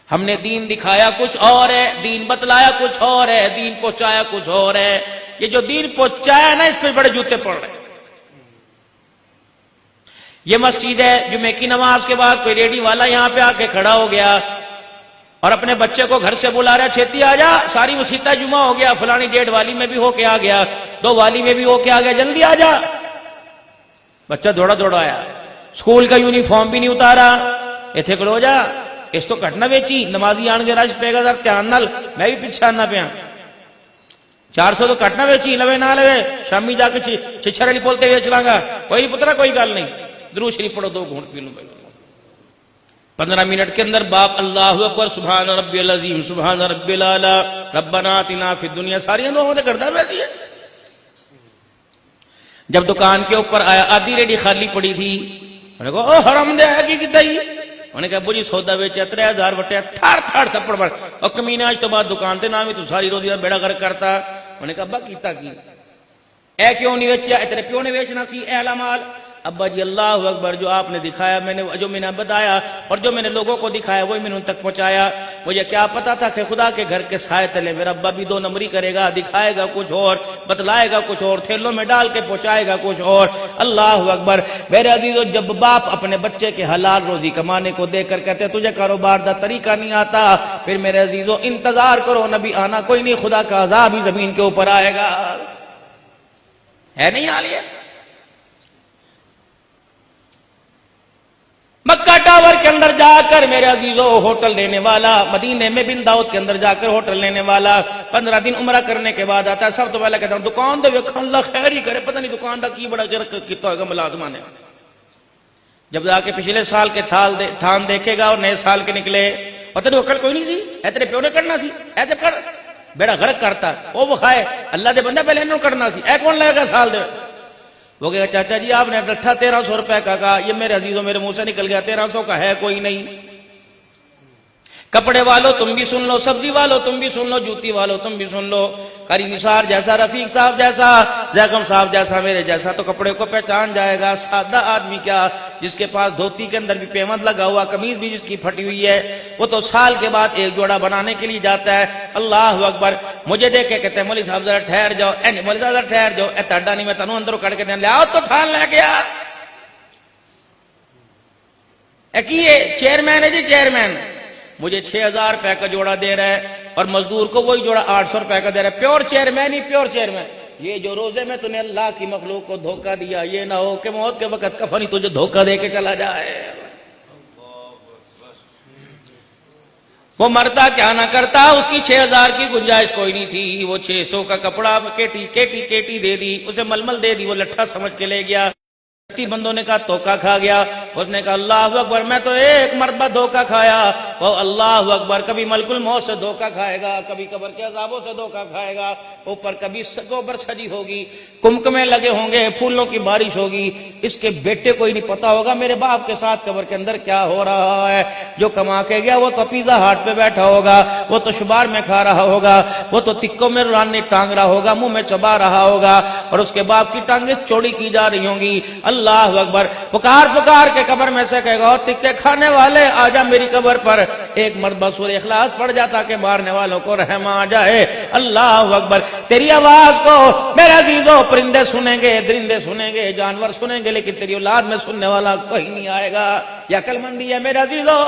ہم نے دین دکھایا کچھ اور ہے، دین بتلایا کچھ اور ہے، دین پہنچایا کچھ اور ہے۔ یہ جو دین پہنچایا نا، اس پہ بڑے جوتے پڑ رہے ہیں۔ یہ مسجد ہے، جمعے کی نماز کے بعد کوئی ریڈی والا یہاں پہ آ کے کھڑا ہو گیا اور اپنے بچے کو گھر سے بلا رہا، چھیتی آ جا، ساری مسیطہ جمعہ ہو گیا، فلانی ڈیٹ والی میں بھی ہو کے آ گیا، 2 والی میں بھی ہو کے آ گیا، جلدی آ جا۔ بچہ دوڑا دوڑا آیا، سکول کا یونیفارم بھی نہیں اتارا، ایتھے کھڑو جا، اس تو کٹنا ویچی، نمازی آن کے رش پے گا ذرا دھیان نال، میں بھی پیچھے آنا پیا، 400 تو کٹنا ویچی، لوے نہ لوے، شامی جا کے چھچھر علی بولتے ویچ لاں گا، کوئی نہیں پترا، کوئی گل نہیں، درود شریف پڑھو، 2 گھونٹ پی لوں۔ 15 منٹ کے اندر باپ اللہ اکبر، سبحان ربی العظیم، سبحان ربی الاعلی، ربنا آتنا فی الدنیا، ساری دعاؤں سے کرتا ویسی ہے۔ جب دکان کے اوپر آیا، آدھی ریڈی خالی پڑی تھی، انہوں نے کہا او حرام دے ہے کی کتا ہی، انہوں نے کہا ابو جی سودا بیچے 3000 وٹے، تھاڑ تھاڑ تھپڑ پڑ، اور کمینے آج تو بعد دکان تے نامی تو ساری روزی بیڑا غرق کرتا۔ انہوں نے کہا ابا کیتا کی، اے کیوں نہیں بیچیا، اے تیرے پیو نے بیچنا سی، اے اعلی مال۔ ابا جی اللہ اکبر، جو آپ نے دکھایا، جو میں نے بتایا اور جو میں نے لوگوں کو دکھایا وہی میں نے ان تک پہنچایا۔ مجھے کیا پتا تھا کہ خدا کے گھر کے سائے تلے میرا ابا بھی 2 نمبری کرے گا، دکھائے گا کچھ اور، بتلائے گا کچھ اور، تھیلوں میں ڈال کے پہنچائے گا کچھ اور۔ اللہ اکبر میرے عزیزو، جب باپ اپنے بچے کے حلال روزی کمانے کو دیکھ کر کہتے تجھے کاروبار دا طریقہ نہیں آتا، پھر میرے عزیزو انتظار کرو، نبی آنا کوئی نہیں، خدا کا عذاب ہی زمین کے اوپر آئے گا۔ ہے نہیں حال یہ؟ مکہ ٹاور کے اندر جا کر میرے عزیزو ہوٹل لینے والا، مدینے میں بن داؤد کے اندر جا کر ہوٹل لینے والا 15 دن عمرہ کرنے کے بعد آتا ہے، سب تو پہلے کہتا ہوں دکان دے ویکھن اللہ خیر ہی کرے، پتہ نہیں دکان دا کی بڑا کیتا ہوگا ملازمہ نے۔ جب جا کے پچھلے سال کے تھان دیکھے گا اور نئے سال کے نکلے، اور تیرے وکل کوئی نہیں سی، اے تیرے پیو نے کرنا سی، اے تے کر بیڑا غرق کرتا، او بخائے اللہ دے بندہ پہلے انہوں کرنا سی، اے کون لے گا سال دے۔ وہ کہا چاچا جی آپ نے ڈٹھا 1300 روپے کا کہا، یہ میرے عزیزوں میرے منہ سے نکل گیا، 1300 کا ہے کوئی نہیں۔ کپڑے والو تم بھی سن لو، سبزی والو تم بھی سن لو، جوتی والو تم بھی سن لو، قاری نثار جیسا، رفیق صاحب جیسا، زیغم صاحب جیسا، میرے جیسا تو کپڑے کو پہچان جائے گا۔ سادہ آدمی کیا، جس کے پاس دھوتی کے اندر بھی پیمند لگا ہوا، قمیض بھی جس کی پھٹی ہوئی ہے، وہ تو سال کے بعد ایک جوڑا بنانے کے لیے جاتا ہے۔ اللہ اکبر، مجھے دیکھ کے کہتے ہیں مولوی صاحب ذرا ٹھہر جاؤ، اے نہیں مولوی صاحب ذرا ٹھہر جاؤ، اے تاڈا نہیں میں تنوں اندروں کڑ کے دیں لے آؤ تو تھان لے گیا۔ اے کی چیئرمین ہے جی چیئرمین، مجھے 6000 روپے کا جوڑا دے رہا ہے اور مزدور کو وہی جوڑا 800 روپے کا دے رہا ہے، پیور چیئرمین ہی پیور چیئرمین۔ یہ جو روزے میں تو نے اللہ کی مخلوق کو دھوکہ دیا، یہ نہ ہو کہ موت کے وقت کفن ہی تجھے دھوکہ دے کے چلا جائے۔ وہ مرتا کیا نہ کرتا، اس کی 6000 کی گنجائش کوئی نہیں تھی، وہ 600 کا کپڑا کیٹی دے دی، اسے ململ دے دی، وہ لٹھا سمجھ کے لے گیا۔ بندوں نے کہا دھوکہ کھا گیا، اس نے کہا اللہ اکبر میں تو ایک مرتبہ دھوکہ کھایا، وہ اللہ اکبر کبھی ملک الموت سے دھوکہ کھائے گا، کبھی قبر کے عذابوں سے دھوکہ کھائے گا، اوپر کبھی گوبر سجی ہوگی، کمکمے لگے ہوں گے، پھولوں کی بارش ہوگی، اس کے بیٹے کو ہی نہیں پتا ہوگا میرے باپ کے ساتھ قبر کے اندر کیا ہو رہا ہے۔ جو کما کے گیا وہ تو پیزا ہاٹ پہ بیٹھا ہوگا، وہ تو شبار میں کھا رہا ہوگا، وہ تو تکوں میں راننے ٹانگ رہا ہوگا، منہ میں چبا رہا ہوگا، اور اس کے باپ کی ٹانگیں چوڑی کی جا رہی ہوں گی۔ اللہ اکبر، پکار کے قبر میں سے کہے گا تکے کھانے والے آجا میری قبر پر، ایک مرتبہ سورہ اخلاص پڑھ جاتا کہ مارنے والوں کو رحم آ جائے۔ اللہ اکبر، تیری آواز کو میرے عزیزوں پرندے سنیں گے، درندے سنیں گے، جانور سنیں گے، لیکن تیری اولاد میں سننے والا کوئی نہیں آئے گا۔ یا عقل مندی ہے میرے عزیزوں،